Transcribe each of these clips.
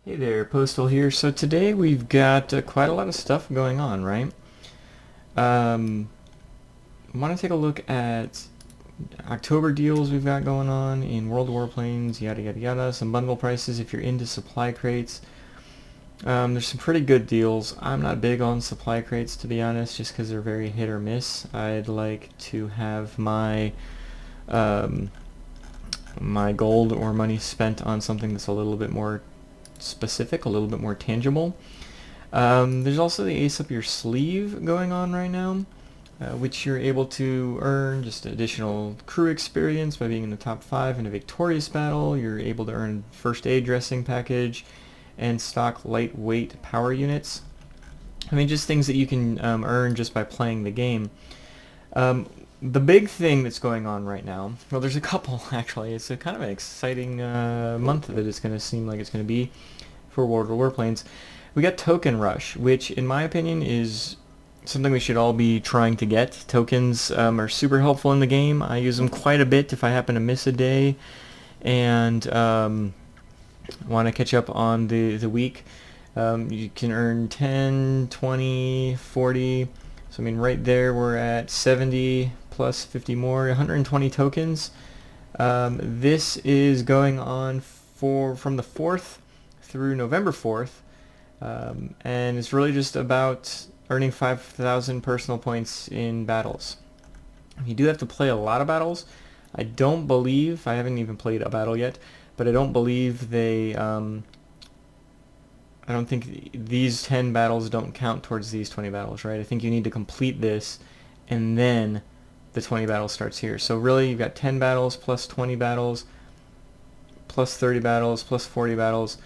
Hey there, Postal here. So today we've got quite a lot of stuff going on, right? Um, I want to take a look at October deals we've got going on in World Warplanes, yada yada yada. Some bundle prices if you're into supply crates. There's some pretty good deals. I'm not big on supply crates, to be honest, just because they're very hit or miss. I'd like to have um, my gold or money spent on something that's a little bit more specific, a little bit more tangible. There's also the ace up your sleeve going on right now, which you're able to earn just additional crew experience by being in the top 5 in a victorious battle. You're able to earn first aid dressing package and stock lightweight power units. I mean, just things that you can earn just by playing the game. The big thing that's going on right now, well, there's a couple actually. It's a kind of an exciting month that it's going to seem like it's going to be for World of Warplanes. We got Token Rush, which in my opinion is something we should all be trying to get. Tokens are super helpful in the game. I use them quite a bit if I happen to miss a day and want to catch up on the week. You can earn 10, 20, 40. So I mean right there we're at 70 plus 50 more, 120 tokens. This is going on from the 4th through November 4th, and it's really just about earning 5,000 personal points in battles. You do have to play a lot of battles. I haven't even played a battle yet, but I don't believe I don't think these 10 battles don't count towards these 20 battles, right? I think you need to complete this, and then the 20 battles starts here. So really, you've got 10 battles, plus 20 battles, plus 30 battles, plus 40 battles.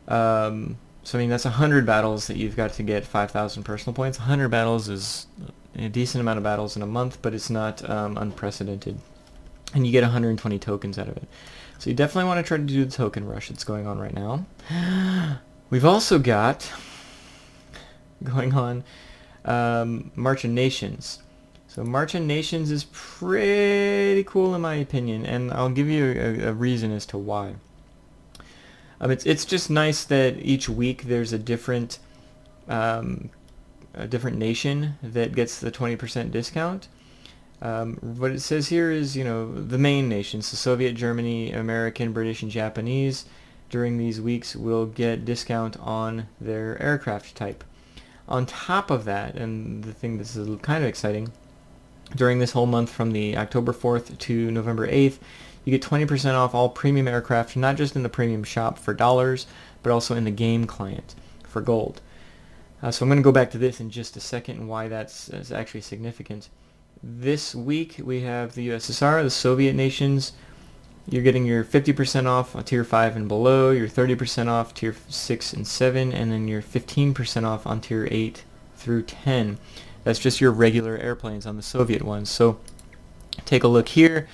So I mean, that's 100 battles that you've got to get 5,000 personal points. 100 battles is a decent amount of battles in a month, but it's not unprecedented. And you get 120 tokens out of it. So you definitely want to try to do the token rush that's going on right now. We've also got going on March of Nations. So March of Nations is pretty cool in my opinion, and I'll give you a reason as to why. It's just nice that each week there's a different nation that gets the 20% discount. What it says here is, the main nations, so Soviet, Germany, American, British, and Japanese, during these weeks will get discount on their aircraft type. On top of that, and the thing that's kind of exciting, during this whole month from the October 4th to November 8th, you get 20% off all premium aircraft, not just in the premium shop for dollars, but also in the game client for gold. So I'm going to go back to this in just a second and why that's actually significant. This week we have the USSR, the Soviet nations. You're getting your 50% off on Tier 5 and below, your 30% off Tier 6 and 7, and then your 15% off on Tier 8 through 10. That's just your regular airplanes on the Soviet ones. So take a look here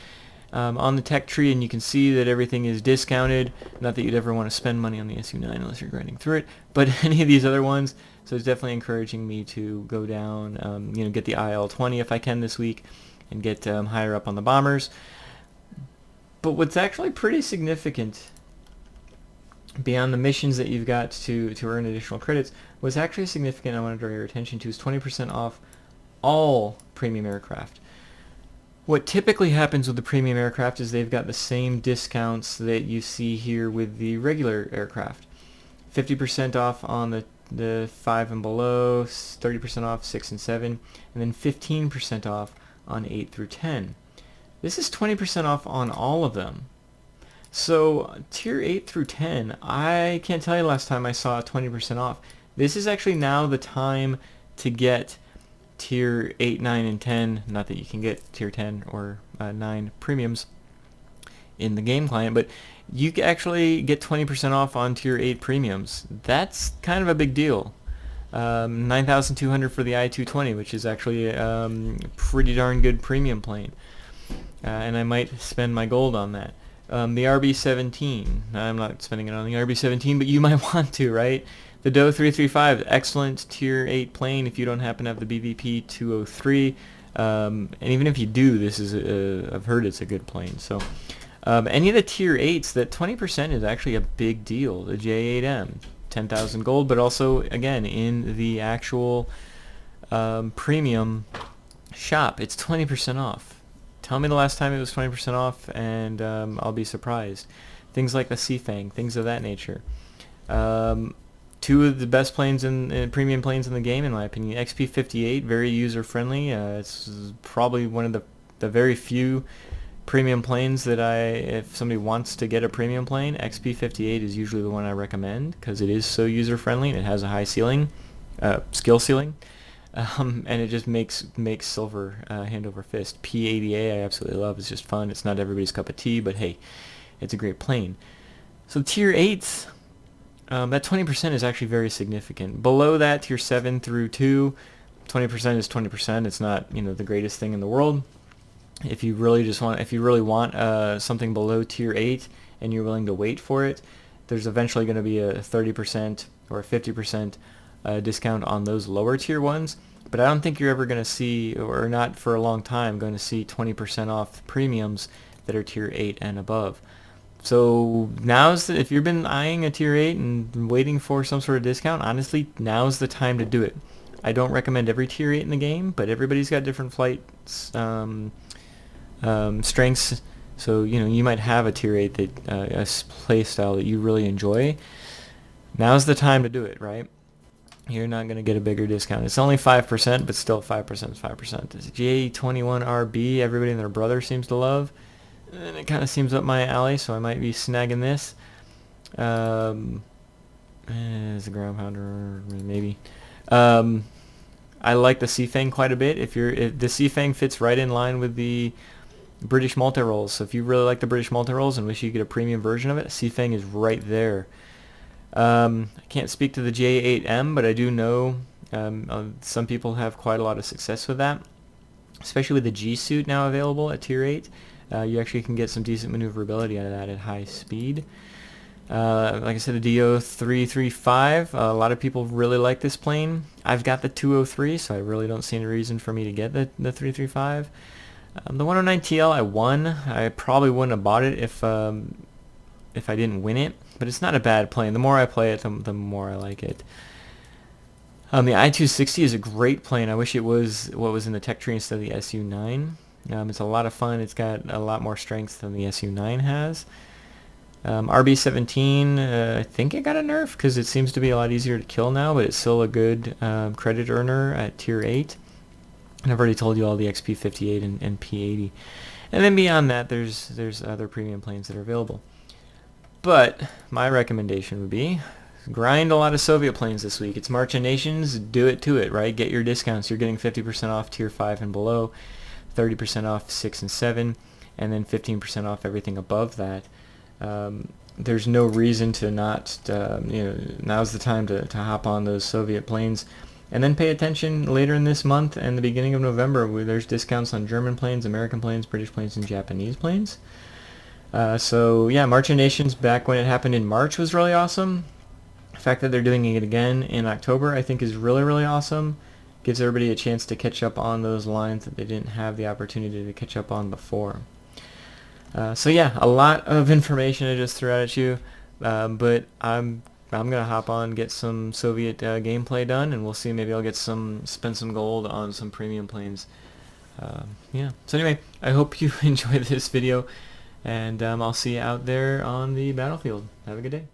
on the tech tree, and you can see that everything is discounted. Not that you'd ever want to spend money on the Su-9 unless you're grinding through it, but any of these other ones. So it's definitely encouraging me to go down, get the IL-20 if I can this week, and get higher up on the bombers. But what's actually pretty significant beyond the missions that you've got to earn additional credits, what's actually significant I want to draw your attention to is 20% off all premium aircraft. What typically happens with the premium aircraft is they've got the same discounts that you see here with the regular aircraft. 50% off on the 5 and below, 30% off 6 and 7, and then 15% off on 8 through 10. This is 20% off on all of them. So Tier 8 through 10, I can't tell you last time I saw 20% off. This is actually now the time to get Tier 8, 9, and 10. Not that you can get Tier 10 or 9 premiums in the game client, but you can actually get 20% off on Tier 8 premiums. That's kind of a big deal. 9,200 for the I-220, which is actually a pretty darn good premium plane. And I might spend my gold on that. The RB-17, I'm not spending it on the RB-17, but you might want to, right? The DOE 335, excellent Tier 8 plane if you don't happen to have the BVP 203. And even if you do, this is I've heard it's a good plane. So Any of the tier 8s, that 20% is actually a big deal. The J8M, 10,000 gold, but also, again, in the actual premium shop, it's 20% off. Tell me the last time it was 20% off, and I'll be surprised. Things like the Sea Fang, things of that nature. Two of the best planes in premium planes in the game, in my opinion. XP58, very user-friendly. It's probably one of the very few premium planes that if somebody wants to get a premium plane, XP58 is usually the one I recommend because it is so user-friendly and it has a high ceiling, skill ceiling. And it just makes silver hand over fist. P80A I absolutely love. It's just fun. It's not everybody's cup of tea, but hey, it's a great plane. So tier 8s, that 20% is actually very significant. Below that, tier 7 through 2, 20% is 20%. It's not, the greatest thing in the world. If you really want something below tier 8 and you're willing to wait for it, there's eventually going to be a 30% or a 50% discount on those lower tier ones. But I don't think you're ever going to see, or not for a long time, going to see 20% off premiums that are tier 8 and above. So if you've been eyeing a tier 8 and waiting for some sort of discount, honestly, now's the time to do it. I don't recommend every tier 8 in the game, but everybody's got different flight strengths. So, you might have a tier 8 that a play style that you really enjoy. Now's the time to do it, right? You're not going to get a bigger discount. It's only 5%, but still 5% is 5%. This J21RB, everybody and their brother seems to love. And it kind of seems up my alley, so I might be snagging this. It's a ground pounder, maybe. I like the Sea Fang quite a bit. If the Sea Fang fits right in line with the British multi-rolls. So if you really like the British multi-rolls and wish you could get a premium version of it, Sea Fang is right there. I can't speak to the J8M, but I do know some people have quite a lot of success with that, especially with the G suit now available at tier 8. You actually can get some decent maneuverability out of that at high speed. Like I said, the DO335, a lot of people really like this plane. I've got the 203, so I really don't see any reason for me to get the 335. The 109TL I won. I probably wouldn't have bought it if I didn't win it, but it's not a bad plane. The more I play it, the more I like it. The I-260 is a great plane. I wish it was what was in the tech tree instead of the SU-9. It's a lot of fun. It's got a lot more strength than the SU-9 has. RB-17, I think it got a nerf because it seems to be a lot easier to kill now, but it's still a good credit earner at tier 8. And I've already told you all the XP58 and P80. And then beyond that, there's other premium planes that are available. But my recommendation would be grind a lot of Soviet planes this week. It's March of Nations. Do it to it, right? Get your discounts. You're getting 50% off tier 5 and below, 30% off 6 and 7, and then 15% off everything above that. There's no reason to not, now's the time to hop on those Soviet planes. And then pay attention later in this month and the beginning of November where there's discounts on German planes, American planes, British planes, and Japanese planes. So yeah, March of Nations back when it happened in March was really awesome. The fact that they're doing it again in October I think is really, really awesome. Gives everybody a chance to catch up on those lines that they didn't have the opportunity to catch up on before. So yeah, a lot of information I just threw out at you, but I'm gonna hop on, get some Soviet gameplay done, and we'll see. Maybe I'll spend some gold on some premium planes. Yeah. So anyway, I hope you enjoyed this video, and I'll see you out there on the battlefield. Have a good day.